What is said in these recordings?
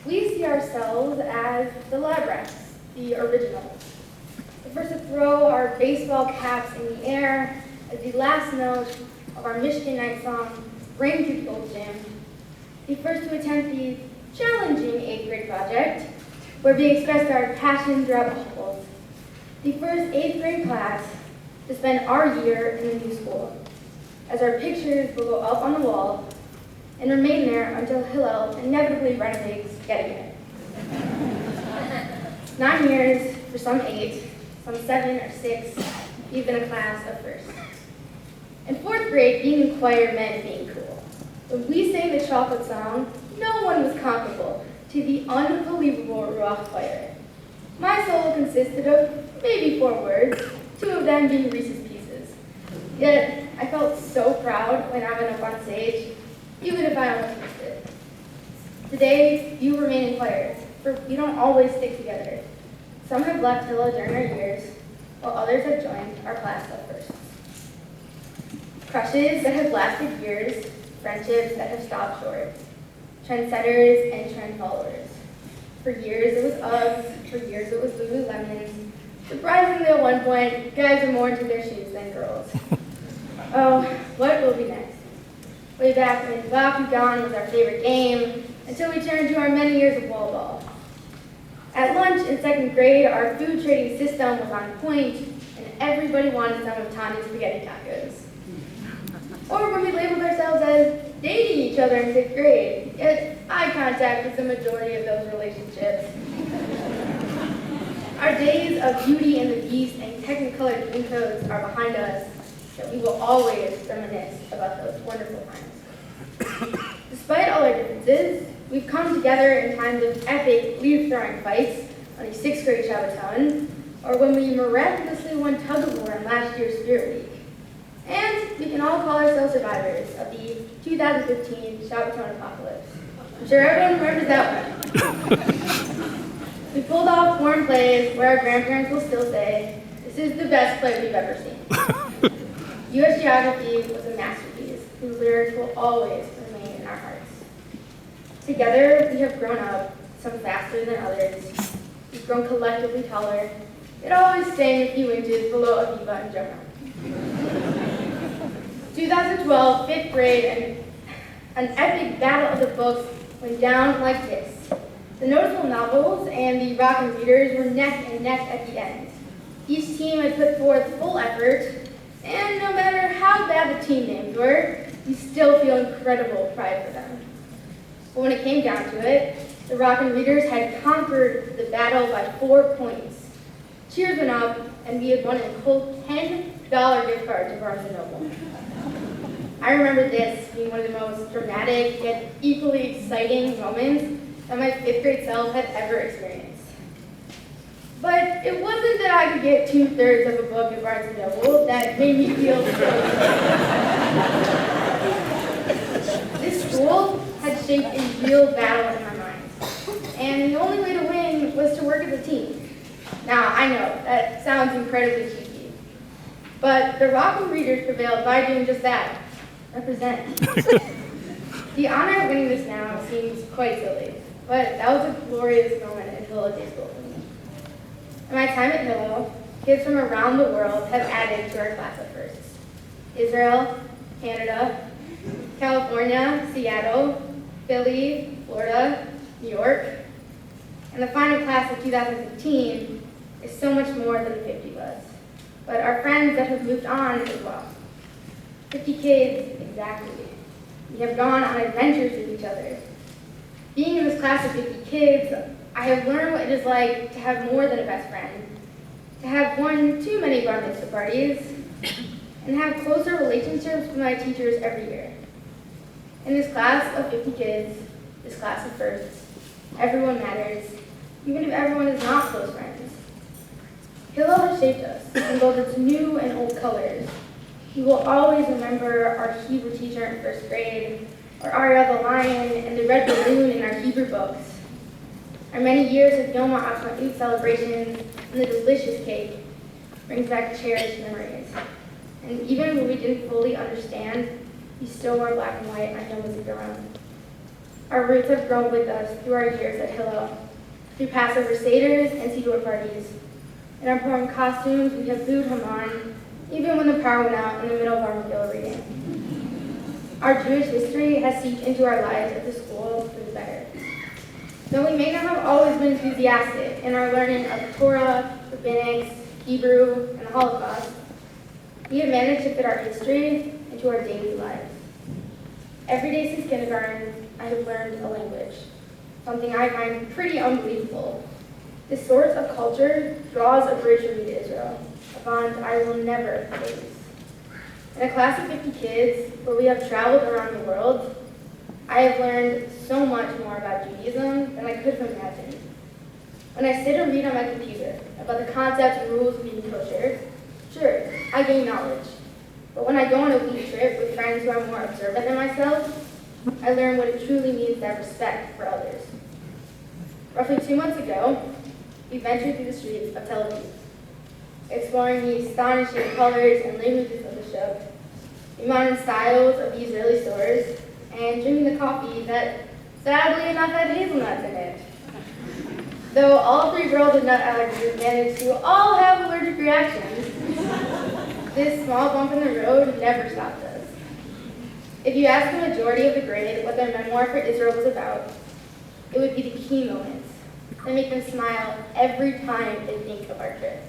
We see ourselves as the lab rats, the originals. The first to throw our baseball caps in the air as the last note of our Michigan Night song rang through the old gym. The first to attempt the challenging 8th grade project, where we expressed our passion throughout the halls. The first 8th grade class to spend our year in the new school, as our pictures will go up on the wall and remain there until Hillel inevitably renovates yet again. 9 years for some 8, some 7 or 6, even a class of first. In 4th grade, being in choir meant being cool. When we sang the chocolate song, no one was comparable to the unbelievable Ruach choir. My solo consisted of maybe 4 words, 2 of them being Reese's Pieces. Yet, I felt so proud when I went up on stage, even if I almost missed it. Today, you remain in choir, for we don't always stick together. Some have left Hillel during our years, while others have joined our class of firsts. Crushes that have lasted years, friendships that have stopped short, trendsetters and trend followers. For years it was Uggs, for years it was Lululemons. Surprisingly, at one point, guys are more into their shoes than girls. Oh, what will be next? Way back when Bakugan was our favorite game, until we turned to our many years of wall ball. At lunch in 2nd grade, our food trading system was on point, and everybody wanted some of Tanya's spaghetti tacos. Or when we labeled ourselves as dating each other in 6th grade, yet eye contact was the majority of those relationships. Our days of Beauty and the Beast and Technicolor Dreamcoats are behind us, yet we will always reminisce about those wonderful times. Despite all our differences, we've come together in times of epic leaf-throwing fights on the 6th grade Shabbaton, or when we miraculously won tug-of-war in last year's Spirit Week. And we can all call ourselves survivors of the 2015 Shabbaton apocalypse. I'm sure everyone remembers that one. We pulled off foreign plays where our grandparents will still say, "This is the best play we've ever seen." U.S. geography was a masterpiece whose lyrics will always remain in our hearts. Together, we have grown up, some faster than others. We've grown collectively taller, yet always staying a few inches below Aviva and Jonah. 2012, 5th grade, and an epic battle of the books went down like this. The noticeable novels and the rockin' readers were neck and neck at the end. Each team had put forth full effort, and no matter how bad the team names were, we still feel incredible pride for them. But when it came down to it, the rockin' readers had conquered the battle by 4 points. Cheers went up, and we had won a cold $10 gift card to Barnes & Noble. I remember this being one of the most dramatic yet equally exciting moments that my 5th grade self had ever experienced. But it wasn't that I could get 2/3 of a book at Barnes & Noble that made me feel so This school had shaped a real battle in my mind, and the only way to win was to work as a team. Now, I know, that sounds incredibly cheesy, but the Rockham readers prevailed by doing just that. Represent. The honor of winning this now seems quite silly, but that was a glorious moment at Hillel Day School for me. In my time at Hillel, kids from around the world have added to our class of firsts. Israel, Canada, California, Seattle, Philly, Florida, New York, and the final class of 2015 is so much more than the 50 of us, but our friends that have moved on as well. 50 kids, exactly. We have gone on adventures with each other. Being in this class of 50 kids, I have learned what it is like to have more than a best friend, to have won too many bar mitzvah parties, and have closer relationships with my teachers every year. In this class of 50 kids, this class of firsts, everyone matters, even if everyone is not close friends. Hillel has shaped us in both its new and old colors. We will always remember our Hebrew teacher in 1st grade, or Ariel the lion, and the red balloon in our Hebrew books. Our many years of Yom HaAtzmaut celebrations and the delicious cake brings back cherished memories. And even when we didn't fully understand, we still wore black and white on Yom HaZikaron. Our roots have grown with us through our years at Hillel, through Passover seders and Siddur parties. In our foreign costumes, we have booed Haman, even when the power went out in the middle of our Megillah reading. Our Jewish history has seeped into our lives at the school for the better. Though we may not have always been enthusiastic in our learning of Torah, rabbinics, Hebrew, and the Holocaust, we have managed to fit our history into our daily lives. Every day since kindergarten, I have learned a language, something I find pretty unbelievable. This source of culture draws a bridge for me to Israel, a bond I will never lose. In a class of 50 kids, where we have traveled around the world, I have learned so much more about Judaism than I could have imagined. When I sit and read on my computer about the concepts and rules of being kosher, sure, I gain knowledge. But when I go on a week trip with friends who are more observant than myself, I learn what it truly means to have respect for others. Roughly 2 months ago, we ventured through the streets of Tel Aviv, exploring the astonishing colors and languages of the show, the modern styles of the Israeli stores, and drinking the coffee that, sadly enough, had hazelnuts in it. Though all 3 girls with nut allergies managed to all have allergic reactions, this small bump in the road never stopped us. If you ask the majority of the grade what their memoir for Israel was about, it would be the key moments that make them smile every time they think of our trip.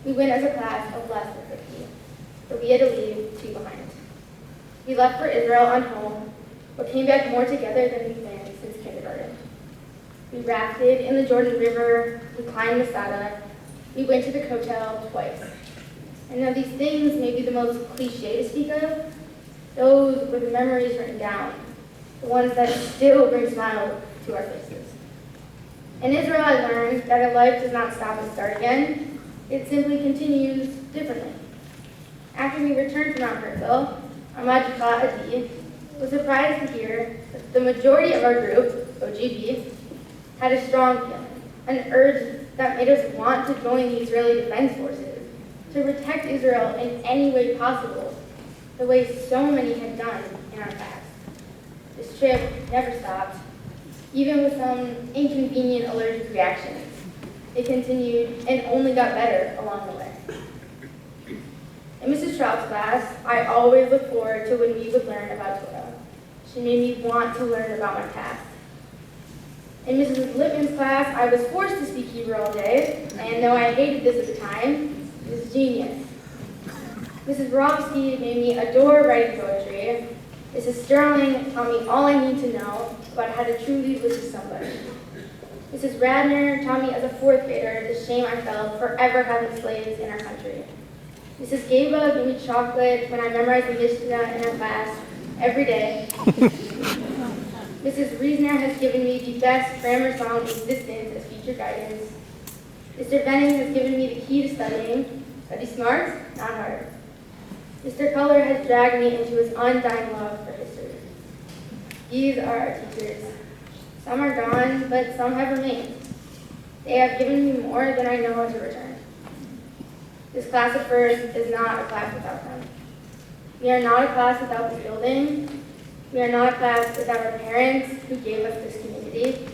We went as a class of less than 50, but we had to leave 2 behind. We left for Israel on home, but came back more together than we've been since kindergarten. We rafted in the Jordan River, we climbed Masada, we went to the Kotel twice. And though these things may be the most cliche to speak of, those were the memories written down, the ones that still bring smiles to our faces. In Israel, I learned that a life does not stop and start again, it simply continues differently. After we returned from Mount Herzl, Ahmad Adi was surprised to hear that the majority of our group, OGB, had a strong feeling, an urge that made us want to join the Israeli Defense Forces, to protect Israel in any way possible, the way so many had done in our past. This trip never stopped, even with some inconvenient allergic reactions. It continued and only got better along the way. In Mrs. Schraub's class, I always look forward to when we would learn about Torah. She made me want to learn about my past. In Mrs. Lippman's class, I was forced to speak Hebrew all day, and though I hated this at the time, it was genius. Mrs. Borowski made me adore writing poetry. Mrs. Sterling taught me all I need to know about how to truly listen to somebody. Mrs. Radner taught me as a 4th grader the shame I felt for ever having slaves in our country. Mrs. Gaba gave me chocolate when I memorized the Mishnah in her class every day. Mrs. Reesner has given me the best grammar song in existence as future guidance. Mr. Benning has given me the key to studying. Study smart, not hard. Mr. Culler has dragged me into his undying love for history. These are our teachers. Some are gone, but some have remained. They have given me more than I know how to return. This class of first is not a class without them. We are not a class without this building. We are not a class without our parents who gave us this community,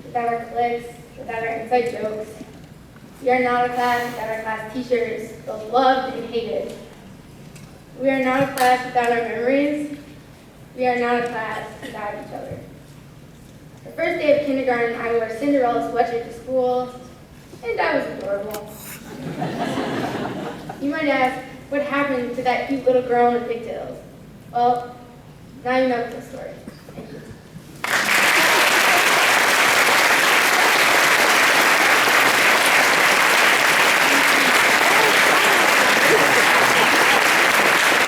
without our cliques, without our inside jokes. We are not a class without our class teachers, both loved and hated. We are not a class without our memories. We are not a class without each other. The first day of kindergarten, I wore a Cinderella sweatshirt to school, and I was adorable. You might ask, what happened to that cute little girl in the pigtails? Well, now you know the story. Thank you.